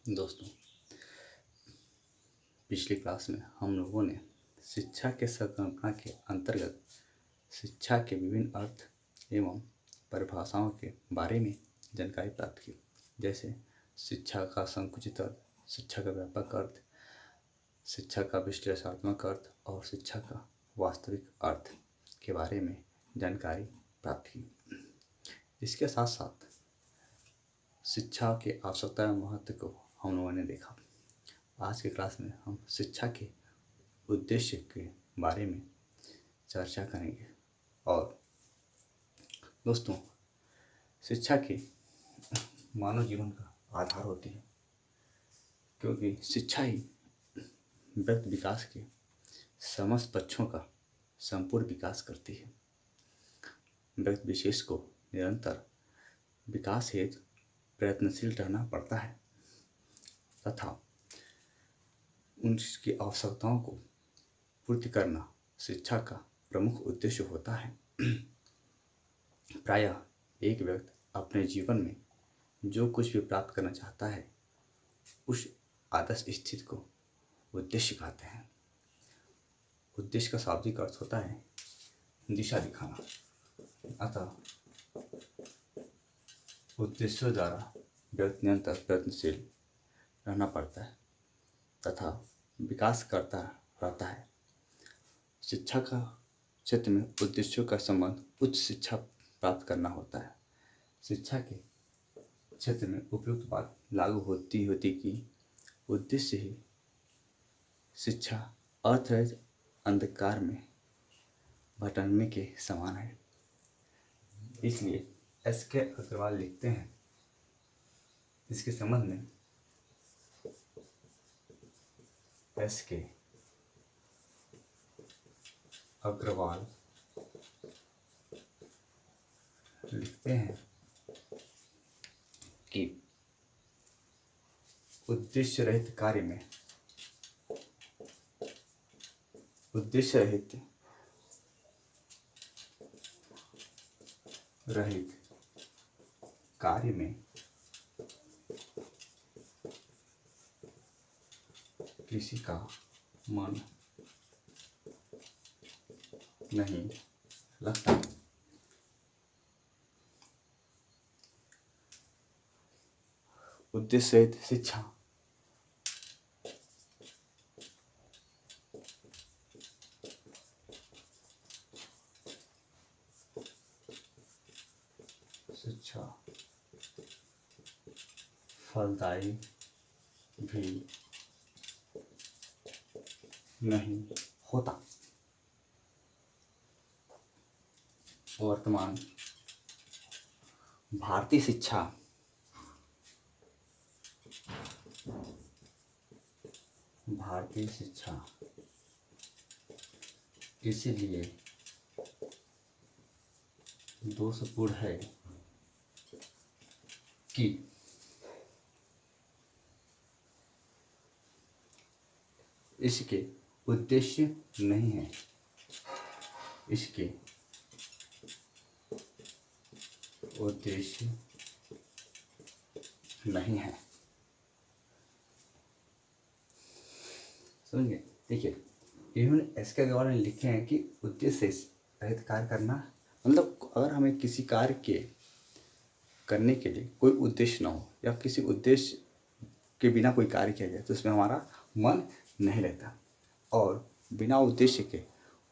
दोस्तों, पिछली क्लास में हम लोगों ने शिक्षा के संकल्पना के अंतर्गत शिक्षा के विभिन्न अर्थ एवं परिभाषाओं के बारे में जानकारी प्राप्त की। जैसे शिक्षा का संकुचित अर्थ, शिक्षा का व्यापक अर्थ, शिक्षा का विश्लेषणात्मक अर्थ और शिक्षा का वास्तविक अर्थ के बारे में जानकारी प्राप्त की। इसके साथ साथ शिक्षा के आवश्यकता एवं महत्व को हम लोगों ने देखा। आज की क्लास में हम शिक्षा के उद्देश्य के बारे में चर्चा करेंगे। और दोस्तों, शिक्षा की मानव जीवन का आधार होती है, क्योंकि शिक्षा ही व्यक्ति विकास के समस्त पक्षों का संपूर्ण विकास करती है। व्यक्ति विशेष को निरंतर विकास हेतु प्रयत्नशील रहना पड़ता है तथा उनकी आवश्यकताओं को पूर्ति करना शिक्षा का प्रमुख उद्देश्य होता है। प्रायः एक व्यक्ति अपने जीवन में जो कुछ भी प्राप्त करना चाहता है, उस आदर्श स्थिति को उद्देश्य कहते हैं। उद्देश्य का शाब्दिक अर्थ होता है दिशा दिखाना। अतः उद्देश्यों द्वारा व्यक्ति निरंतर प्रयत्नशील रहना पड़ता है तथा विकास करता रहता है। शिक्षा का क्षेत्र में उद्देश्यों का संबंध उच्च शिक्षा प्राप्त करना होता है। शिक्षा के क्षेत्र में उपयुक्त बात लागू होती कि उद्देश्य ही शिक्षा अर्थरहित अंधकार में भटकने के समान है। इसलिए एस.के. अग्रवाल लिखते हैं इसके संबंध में। एस.के. अग्रवाल लिखते हैं कि उद्देश्य रहित कार्य में किसी का मन नहीं लगता। उद्देश्य रहित शिक्षा फलदायी भी नहीं होता। वर्तमान भारतीय शिक्षा इसीलिए दोषपूर्ण है कि इसके उद्देश्य नहीं है। समझिए। देखिए, इन्होंने एस.के. अग्रवाल ने लिखे हैं कि उद्देश्य रहित कार्य करना मतलब अगर हमें किसी कार्य के करने के लिए कोई उद्देश्य ना हो या किसी उद्देश्य के बिना कोई कार्य किया जाए तो उसमें हमारा मन नहीं लगता, और बिना उद्देश्य के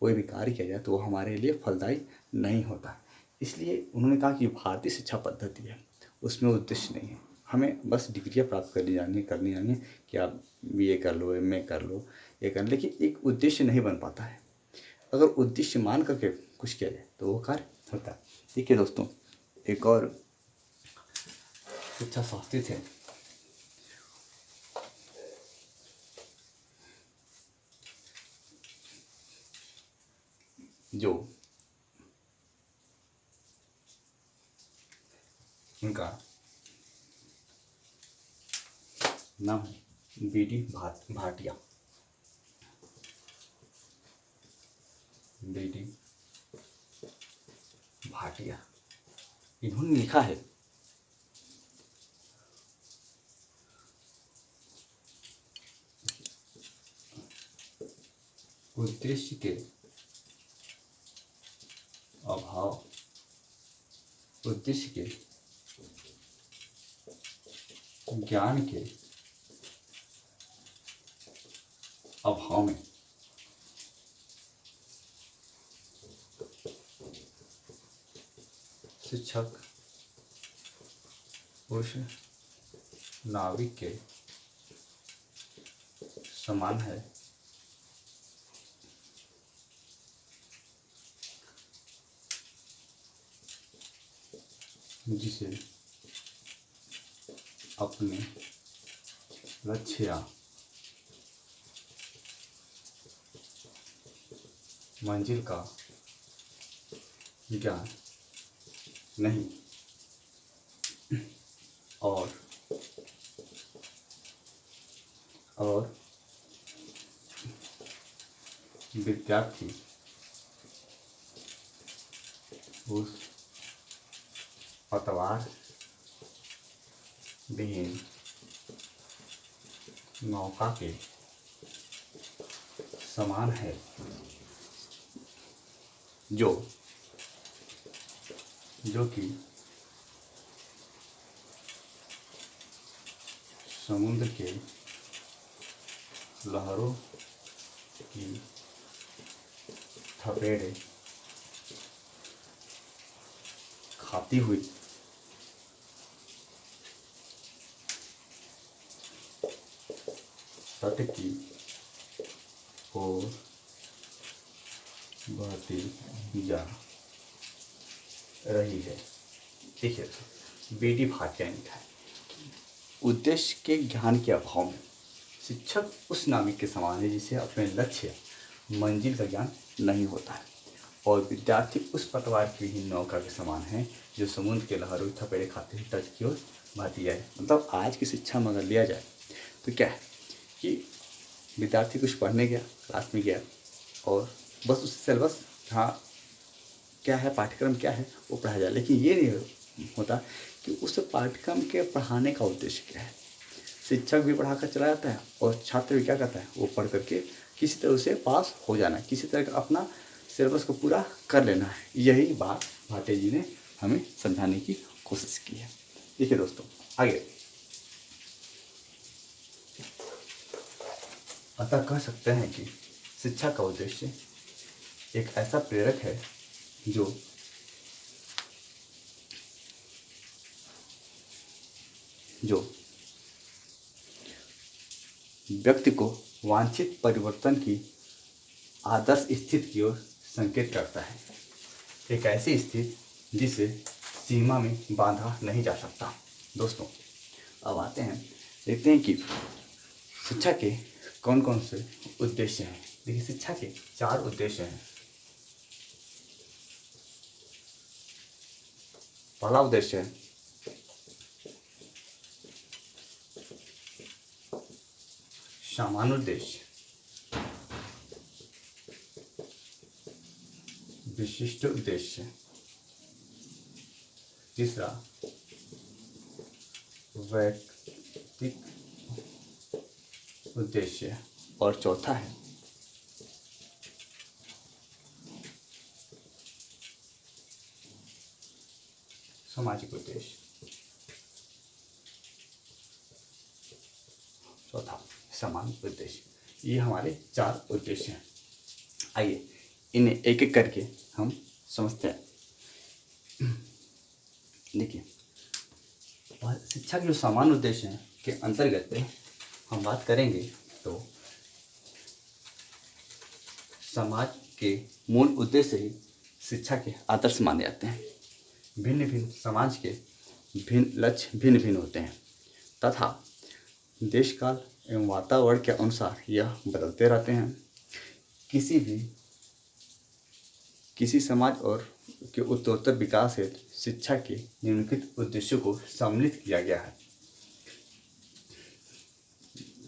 कोई भी कार्य किया जाए तो वो हमारे लिए फलदायी नहीं होता। इसलिए उन्होंने कहा कि भारतीय शिक्षा पद्धति है, उसमें उद्देश्य नहीं है। हमें बस डिग्रियाँ प्राप्त करनी जानी है कि आप BA कर लो, MA कर लो, ये कर, लेकिन एक उद्देश्य नहीं बन पाता है। अगर उद्देश्य मान करके कुछ किया जाए तो वो कार्य होता है। ठीक है दोस्तों, एक और शिक्षा शास्त्री थे जो उनका नाम है B.D. भाटिया। इन्होंने लिखा है उद्देश्य के अभाव, उद्देश्य के ज्ञान के अभाव में शिक्षक उस नाविक के समान है जिसे अपने लक्ष्य या मंजिल का ज्ञान नहीं और विद्यार्थी उस पतवार विहीन नौका के समान है जो कि समुद्र के लहरों की थपेड़े खाती हुई तट की ओर बढ़ती जा रही है। देखिए बेटी भाग क्या लिखा है, उद्देश्य के ज्ञान के अभाव में शिक्षक उस नाविक के समान है जिसे अपने लक्ष्य मंजिल का ज्ञान नहीं होता है और विद्यार्थी उस पतवार की ही नौका के समान है जो समुद्र के लहरों की थपेड़े खाते हुए तट की ओर बढ़ती है। मतलब आज की शिक्षा में अगर लिया जाए तो क्या है कि विद्यार्थी कुछ पढ़ने गया, क्लास में गया और बस उस सिलेबस हाँ क्या है, पाठ्यक्रम क्या है वो पढ़ाया जाए, लेकिन ये नहीं होता कि उस पाठ्यक्रम के पढ़ाने का उद्देश्य क्या है। शिक्षक भी पढ़ाकर चला जाता है और छात्र भी क्या करता है, वो पढ़ करके किसी तरह से पास हो जाना है, किसी तरह का अपना सिलेबस को पूरा कर लेना है। यही बात भाटे जी ने हमें समझाने की कोशिश की है। देखिए दोस्तों आगे, अतः कह सकते हैं कि शिक्षा का उद्देश्य एक ऐसा प्रेरक है जो व्यक्ति को वांछित परिवर्तन की आदर्श स्थिति की ओर संकेत करता है, एक ऐसी स्थिति जिसे सीमा में बांधा नहीं जा सकता। दोस्तों अब आते हैं, देखते हैं कि शिक्षा के कौन कौन से उद्देश्य हैं। देखिए शिक्षा के 4 उद्देश्य हैं। पहला उद्देश्य है सामान्य उद्देश्य, विशिष्ट उद्देश्य, तीसरा वैयक्तिक उद्देश्य और चौथा है सामाजिक उद्देश्य। चौथा सामान्य उद्देश्य। ये हमारे 4 उद्देश्य हैं। आइए इन्हें एक एक करके हम समझते हैं। देखिए शिक्षा के जो सामान्य उद्देश्य हैं के अंतर्गत हम बात करेंगे तो समाज के मूल उद्देश्य ही शिक्षा के आदर्श माने जाते हैं। भिन्न भिन्न समाज के भिन्न लक्ष्य भिन्न भिन्न होते हैं तथा देश काल एवं वातावरण के अनुसार यह बदलते रहते हैं। किसी समाज और के उत्तरोत्तर विकास हेतु शिक्षा के निम्नलिखित उद्देश्यों को सम्मिलित किया गया है।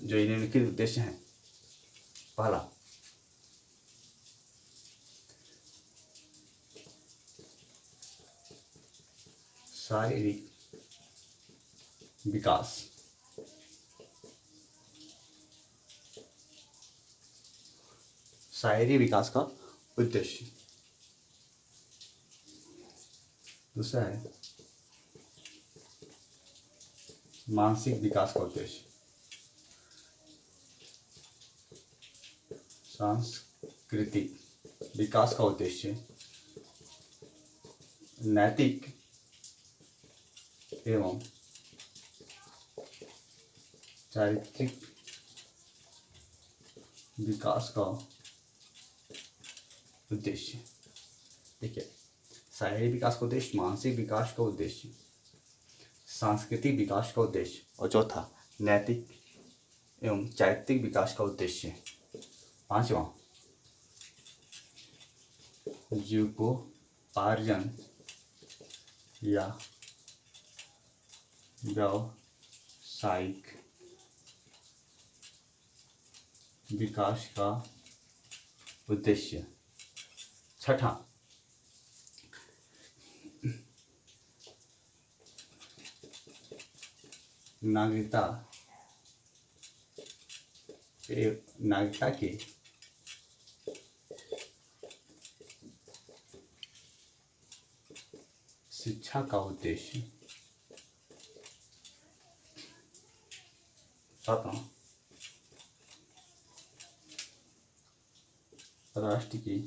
जो निम्नलिखित उद्देश्य हैं, पहला शारीरिक विकास, शायरी विकास का उद्देश्य। दूसरा है मानसिक विकास का उद्देश्य। सांस्कृतिक विकास का उद्देश्य नैतिक एवं चारित्रिक विकास का उद्देश्य। देखिए, शारीरिक विकास का उद्देश्य, मानसिक विकास का उद्देश्य, सांस्कृतिक विकास का उद्देश्य और चौथा नैतिक एवं चारित्रिक विकास का उद्देश्य। पांचवा जीविकोपार्जन या व्यावसायिक विकास का उद्देश्य। छठा नागरिकता के शिक्षा का उद्देश्य। सातवां राष्ट्र की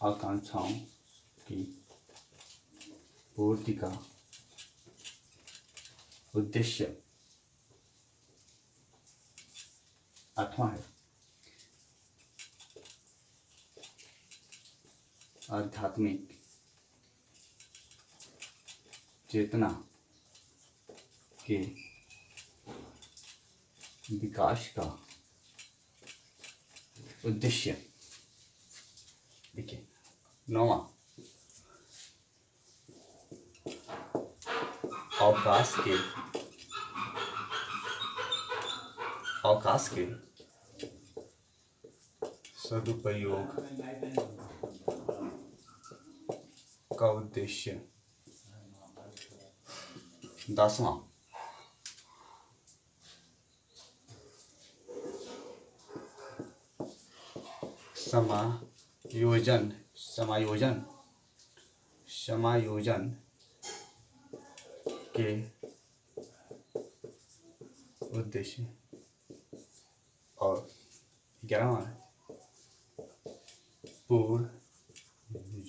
आकांक्षाओं की पूर्ति का उद्देश्य। आठवां है आध्यात्मिक चेतना के विकास का उद्देश्य। देखिए, नौवां अवकाश के सदुपयोग का उद्देश्य। 10वां समायोजन के उद्देश्य। और 11वां पूर्ण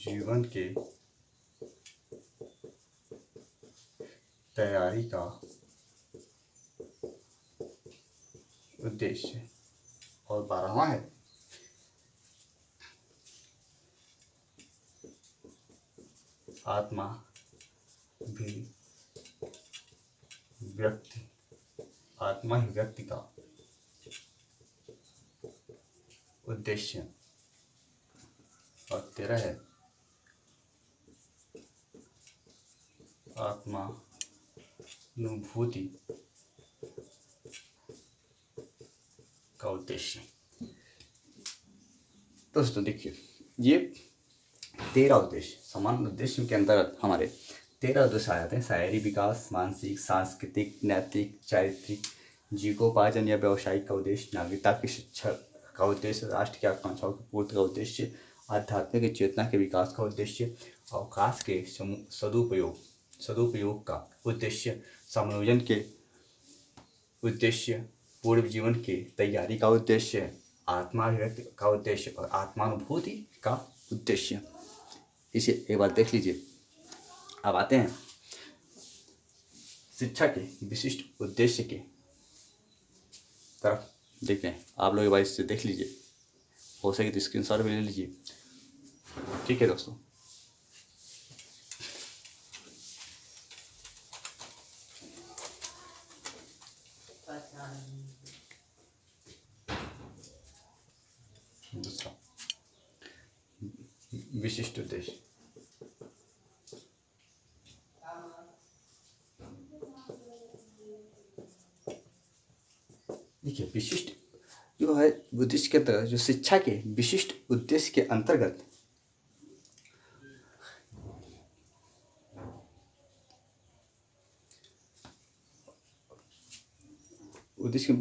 जीवन के तैयारी का उद्देश्य। और 12वां है आत्मा ही व्यक्ति का उद्देश्य। और 13 है आत्मानुभूति का उद्देश्य। दोस्तों देखिए, ये 13 उद्देश्य समान उद्देश्य के अंतर्गत हमारे 13 उद्देश्य आ जाते हैं। शारीरिक विकास, मानसिक, सांस्कृतिक, नैतिक, चारित्रिक, जीविकोपार्जन या व्यवसायिक का उद्देश्य, नागरिकता की शिक्षा का उद्देश्य, राष्ट्र की आकांक्षाओं की पूर्ति का उद्देश्य, आध्यात्मिक चेतना के विकास का उद्देश्य, अवकाश के सदुपयोग का उद्देश्य, समायोजन के उद्देश्य, पूर्व जीवन की तैयारी का उद्देश्य, आत्माभिव्यक्ति का उद्देश्य और आत्मानुभूति का उद्देश्य। इसे एक बार देख लीजिए। अब आते हैं शिक्षा के विशिष्ट उद्देश्य के तरफ देखते हैं। आप लोग एक बार इससे देख लीजिए, हो सके तो स्क्रीनशॉट भी ले लीजिए। ठीक है दोस्तों, दूसरा विशिष्ट उद्देश्य। देखिए, विशिष्ट जो है उद्देश्य के अंतर्गत, जो शिक्षा के विशिष्ट उद्देश्य के अंतर्गत उद्देश्य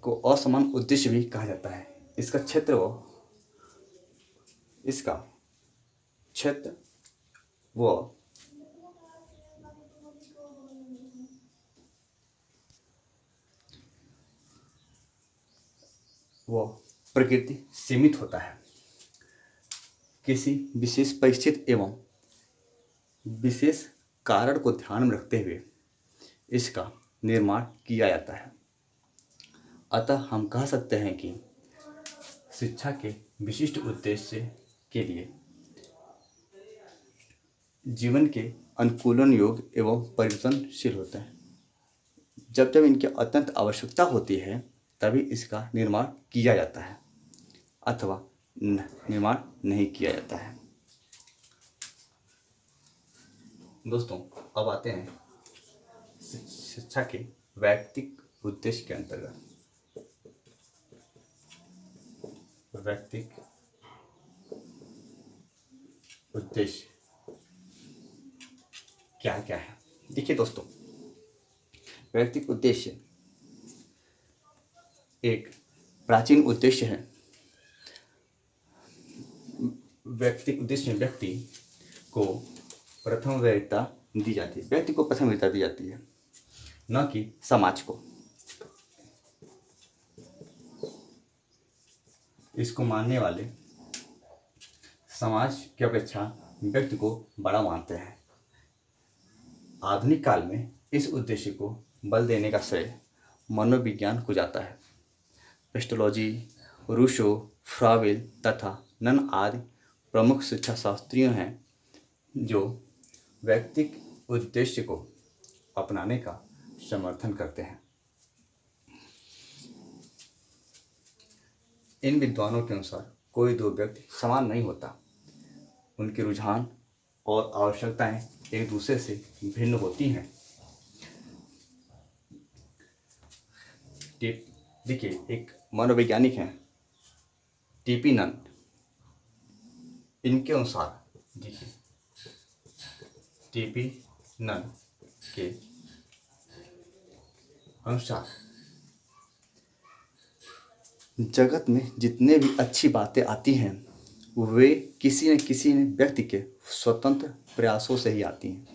को असमान उद्देश्य भी कहा जाता है। इसका क्षेत्र व प्रकृति सीमित होता है। किसी विशेष परिस्थिति एवं विशेष कारण को ध्यान में रखते हुए इसका निर्माण किया जाता है। अतः हम कह सकते हैं कि शिक्षा के विशिष्ट उद्देश्य के लिए जीवन के अनुकूलन योग्य एवं परिवर्तनशील होते हैं। जब जब इनकी अत्यंत आवश्यकता होती है तभी इसका निर्माण किया जाता है अथवा निर्माण नहीं किया जाता है। दोस्तों, अब आते हैं शिक्षा के वैयक्तिक उद्देश्य के अंतर्गत। वैयक्तिक उद्देश्य क्या क्या है? देखिए दोस्तों, वैयक्तिक उद्देश्य एक प्राचीन उद्देश्य है। वैयक्तिक उद्देश्य में व्यक्ति को प्रथम वरीयता दी जाती है। व्यक्ति को प्रथम वरीयता दी जाती है, न कि समाज को। इसको मानने वाले समाज की अपेक्षा व्यक्ति को बड़ा मानते हैं। आधुनिक काल में इस उद्देश्य को बल देने का श्रेय मनोविज्ञान को जाता है। पेस्टोलॉजी, रूसो, फ्रावेल तथा नन आदि प्रमुख शिक्षा शास्त्रियों हैं जो वैयक्तिक उद्देश्य को अपनाने का समर्थन करते हैं। इन विद्वानों के अनुसार कोई दो व्यक्ति समान नहीं होता। उनके रुझान और आवश्यकताएं एक दूसरे से भिन्न होती हैं। देखिए, एक मनोवैज्ञानिक हैं टीपी नन। इनके अनुसार देखिए, टीपी नन के अनुसार जगत में जितने भी अच्छी बातें आती हैं वे किसी न किसी व्यक्ति के स्वतंत्र प्रयासों से ही आती हैं।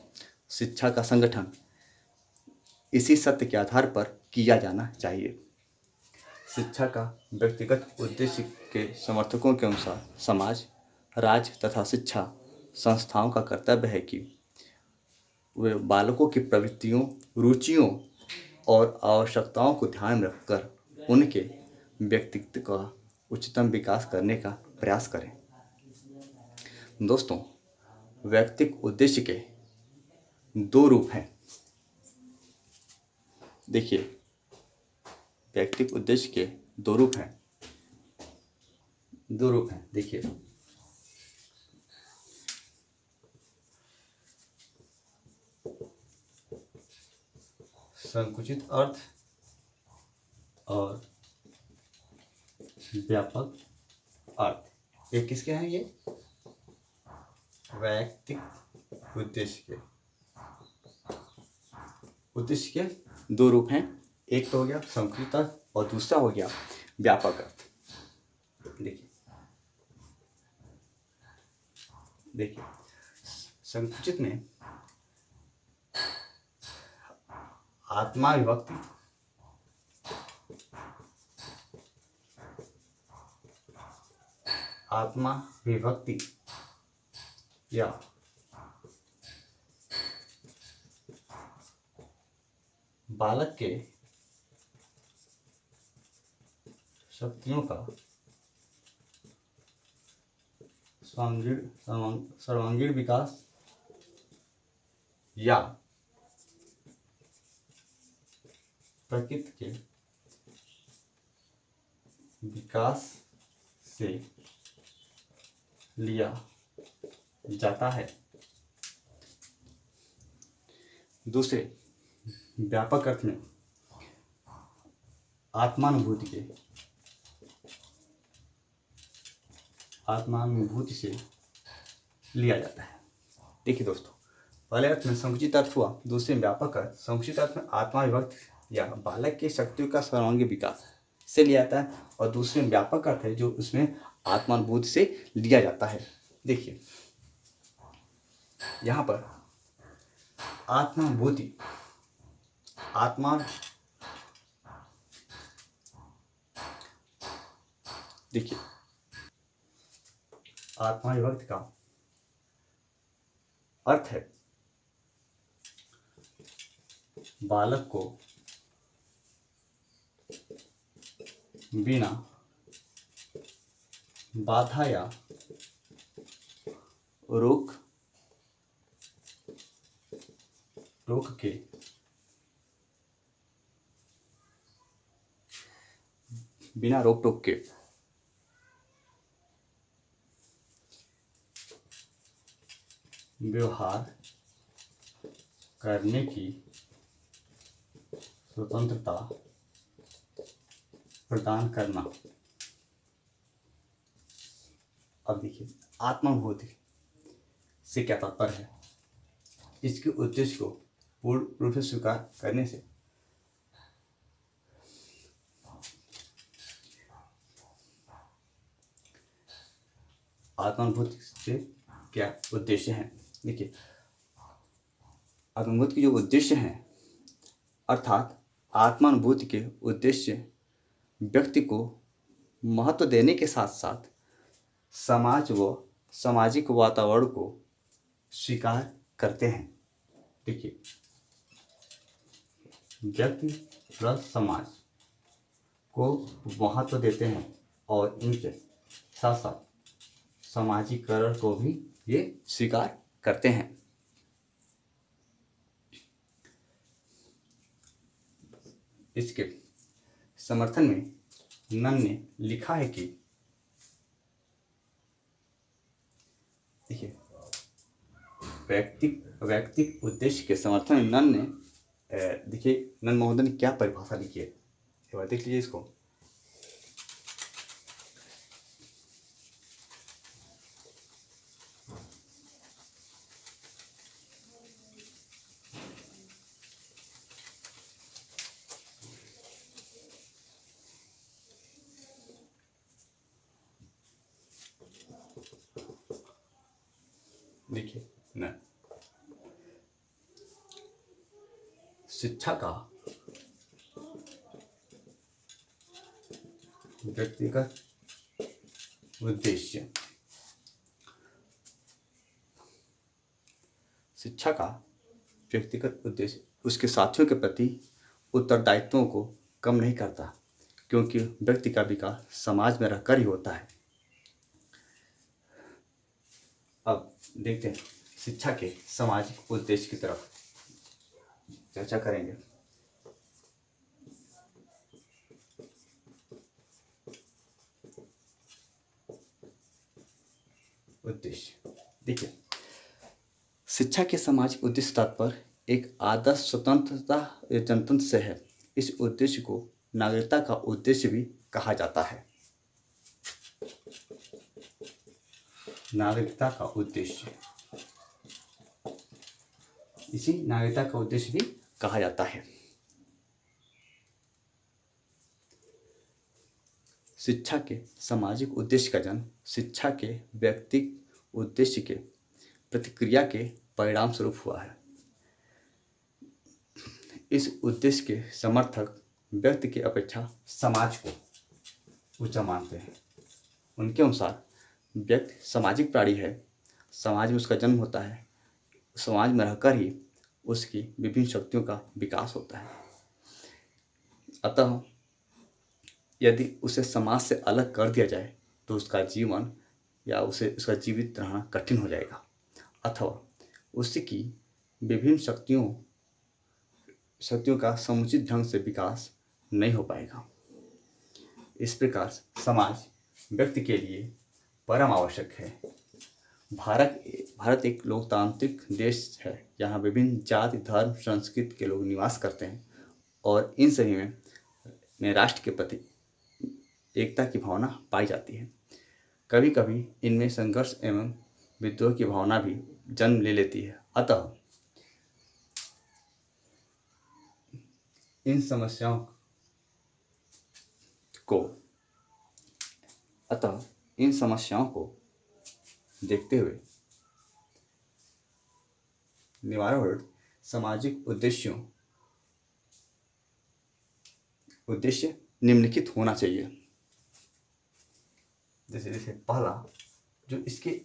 शिक्षा का संगठन इसी सत्य के आधार पर किया जाना चाहिए। शिक्षा का व्यक्तिगत उद्देश्य के समर्थकों के अनुसार समाज, राज्य तथा शिक्षा संस्थाओं का कर्तव्य है कि वे बालकों की प्रवृत्तियों, रुचियों और आवश्यकताओं को ध्यान में रखकर उनके व्यक्तित्व का उच्चतम विकास करने का प्रयास करें। दोस्तों, वैयक्तिक उद्देश्य के दो रूप हैं। देखिए, वैयक्तिक उद्देश्य के दो रूप हैं। देखिए, संकुचित अर्थ और व्यापक अर्थ। ये किसके हैं? ये वैयक्तिक उद्देश्य के दो रूप हैं। एक तो हो गया संकुचित अर्थ और दूसरा हो गया व्यापक अर्थ। देखिए, संकुचित में आत्मा विभक्ति या बालक के शक्तियों का सर्वांगीण विकास या प्रकृति के विकास से लिया जाता है। दूसरे व्यापक अर्थ में आत्मानुभूति से लिया जाता है। देखिए दोस्तों, पहले अर्थ में संकुचित अर्थ हुआ, दूसरे व्यापक अर्थ। संकुचित अर्थ में आत्मा विभक्ति या बालक की शक्तियों का सर्वांगीण विकास से लिया जाता है, और दूसरे व्यापक अर्थ है जो उसमें आत्मानुभूति से लिया जाता है। देखिए यहाँ पर आत्मानुभूति, आत्मा देखिए आत्मा विभक्ति का अर्थ है बालक को बिना बाधा या रोक के बिना रोक टोक के व्यवहार करने की स्वतंत्रता प्रदान करना। अब देखिए आत्मानुभूति से क्या तात्पर्य है। इसके उद्देश्य को पूर्ण रूप से स्वीकार करने से आत्मानुभूति से क्या उद्देश्य है। देखिए आत्मानुभूति के जो उद्देश्य हैं, अर्थात आत्मानुभूति के उद्देश्य व्यक्ति को महत्व देने के साथ साथ समाज व सामाजिक वातावरण को स्वीकार करते हैं। देखिए व्यक्ति प्लस समाज को महत्व देते हैं और इनके साथ साथ सामाजिकरण को भी ये स्वीकार करते हैं। इसके समर्थन में नन ने लिखा है कि देखिए वैयक्तिक उद्देश्य के समर्थन में नन ने देखिए नन महोदय ने क्या परिभाषा लिखी है, एक बार देख लीजिए इसको। देखिए न शिक्षा का व्यक्तिगत उद्देश्य, शिक्षा का व्यक्तिगत उद्देश्य उसके साथियों के प्रति उत्तरदायित्वों को कम नहीं करता, क्योंकि व्यक्ति का विकास समाज में रहकर ही होता है। अब देखते हैं शिक्षा के सामाजिक उद्देश्य की तरफ चर्चा करेंगे। उद्देश्य देखिए शिक्षा के सामाजिक उद्देश्य तात्पर्य एक आदर्श स्वतंत्रता जनतंत्र से है। इस उद्देश्य को नागरिकता का उद्देश्य भी कहा जाता है। नागरिकता का उद्देश्य, इसी नागरिकता का उद्देश्य भी कहा जाता है। शिक्षा के सामाजिक उद्देश्य का जन्म शिक्षा के व्यक्तिगत उद्देश्य के प्रतिक्रिया के परिणाम स्वरूप हुआ है। इस उद्देश्य के समर्थक व्यक्ति की अपेक्षा समाज को ऊंचा मानते हैं। उनके अनुसार व्यक्ति सामाजिक प्राणी है, समाज में उसका जन्म होता है, समाज में रहकर ही उसकी विभिन्न शक्तियों का विकास होता है। अतः यदि उसे समाज से अलग कर दिया जाए तो उसका जीवन या उसका जीवित रहना कठिन हो जाएगा, अथवा उसकी विभिन्न शक्तियों का समुचित ढंग से विकास नहीं हो पाएगा। इस प्रकार समाज व्यक्ति के लिए परम आवश्यक है। भारत एक लोकतांत्रिक देश है, यहाँ विभिन्न जाति धर्म संस्कृति के लोग निवास करते हैं और इन सभी में राष्ट्र के प्रति एकता की भावना पाई जाती है। कभी कभी इनमें संघर्ष एवं विद्रोह की भावना भी जन्म ले लेती है। अतः इन समस्याओं को अतः इन समस्याओं को देखते हुए निवारण सामाजिक उद्देश्य निम्नलिखित होना चाहिए। जैसे जैसे पहला, जो इसके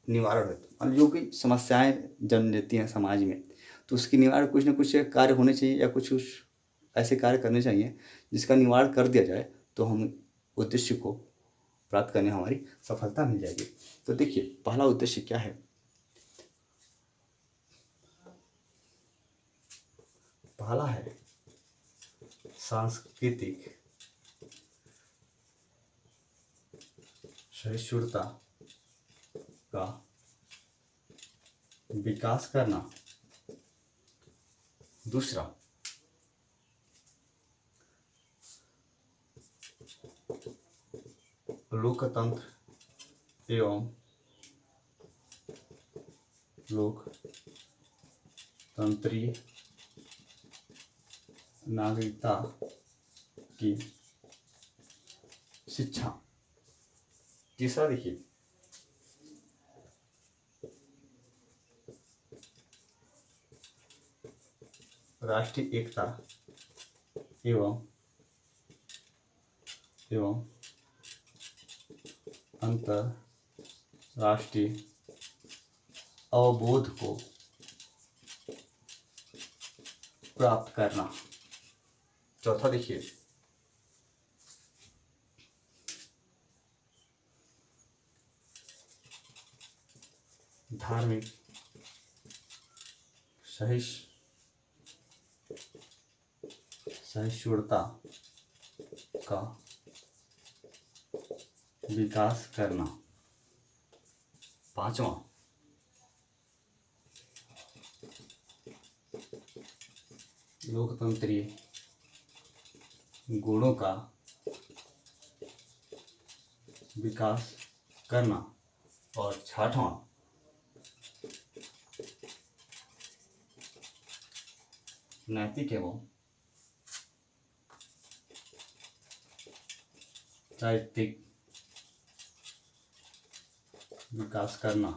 निवारण है, मान लो कि समस्याएं जन्म लेती हैं समाज में, तो उसकी निवारण कुछ ना कुछ कार्य होने चाहिए या कुछ ऐसे कार्य करने चाहिए जिसका निवारण कर दिया जाए तो हम उद्देश्य को प्राप्त करने में हमारी सफलता मिल जाएगी। तो देखिए, पहला उद्देश्य क्या है? पहला है सांस्कृतिक सहिष्णुता का विकास करना। दूसरा, लोकतंत्र एवं लोकतंत्रीय नागरिकता की शिक्षा। तीसरा देखिए, राष्ट्रीय एकता एवं अंतरराष्ट्रीय अवबोध को प्राप्त करना। चौथा देखिए, धार्मिक सहिष्णुता का विकास करना। पांचवा, लोकतंत्रीय गुणों का विकास करना। और छठवां, नैतिक एवं साहित्यिक विकास करना।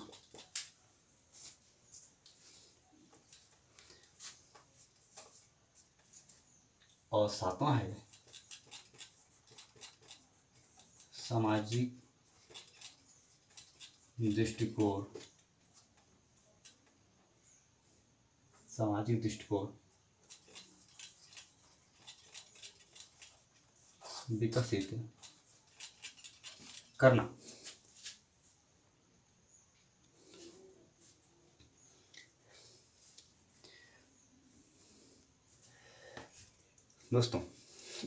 और सातवां है सामाजिक दृष्टिकोण विकसित करना। दोस्तों,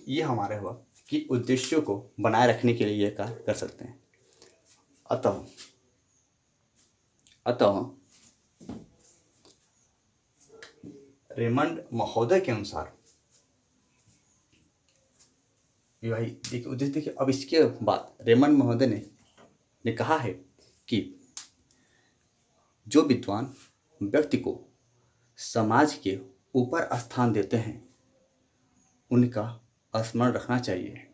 ये हमारा हुआ कि उद्देश्यों को बनाए रखने के लिए यह कार्य कर सकते हैं। अतः रेमंड महोदय के अनुसार भाई देखिए उद्देश्य, देखिए अब इसके बाद रेमंड महोदय ने कहा है कि जो विद्वान व्यक्ति को समाज के ऊपर स्थान देते हैं उनका स्मरण रखना चाहिए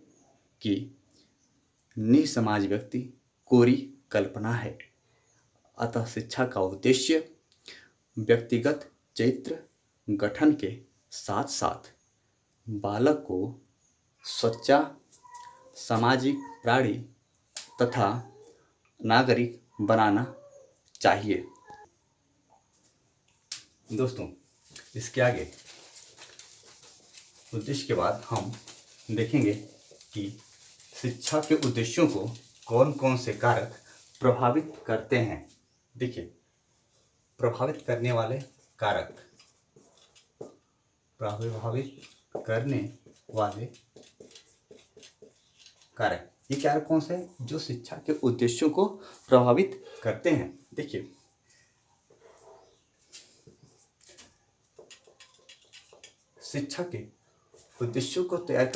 कि निसमाज व्यक्ति कोरी कल्पना है। अतः शिक्षा का उद्देश्य व्यक्तिगत चरित्र गठन के साथ साथ बालक को सच्चा सामाजिक प्राणी तथा नागरिक बनाना चाहिए। दोस्तों, इसके आगे उद्देश्य के बाद हम देखेंगे कि शिक्षा के उद्देश्यों को कौन कौन से कारक प्रभावित करते हैं। देखिए, प्रभावित करने वाले कारक, ये कारक कौन से हैं जो शिक्षा के उद्देश्यों को प्रभावित करते हैं। देखिए, शिक्षा के उद्देश्यों को तैयार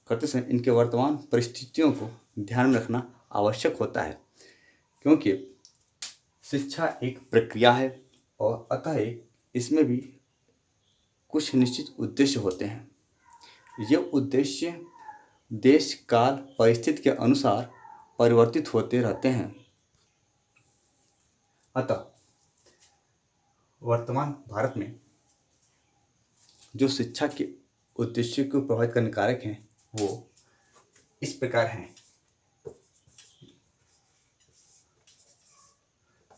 करते समय इनके वर्तमान परिस्थितियों को ध्यान में रखना आवश्यक होता है, क्योंकि शिक्षा एक प्रक्रिया है और अतः इसमें भी कुछ निश्चित उद्देश्य होते हैं। ये उद्देश्य देश काल परिस्थिति के अनुसार परिवर्तित होते रहते हैं। अतः वर्तमान भारत में जो शिक्षा के उद्देश्य को प्रभावित करने कारक हैं वो इस प्रकार हैं।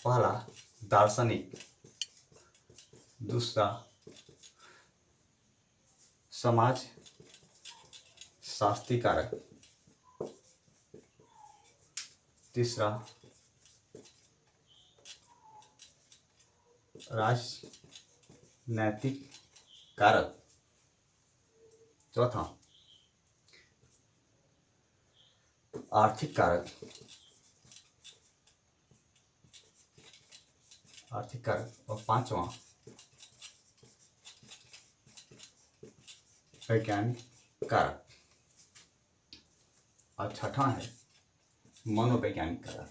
पहला दार्शनिक, दूसरा समाज शास्त्रीय कारक, तीसरा राजनैतिक कारक, चौथा आर्थिक कारक, और पांचवा वैज्ञानिक कारक, और छठा है मनोवैज्ञानिक कारक।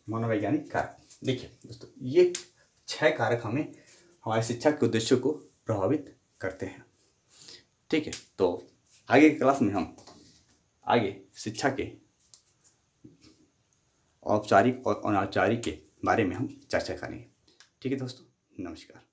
मनोवैज्ञानिक कारक, देखिए दोस्तों, ये 6 कारक हमें हमारे शिक्षा के उद्देश्य को प्रभावित करते हैं। ठीक है, तो आगे की क्लास में हम आगे शिक्षा के औपचारिक और अनौपचारिक के बारे में हम चर्चा करेंगे। ठीक है दोस्तों, नमस्कार।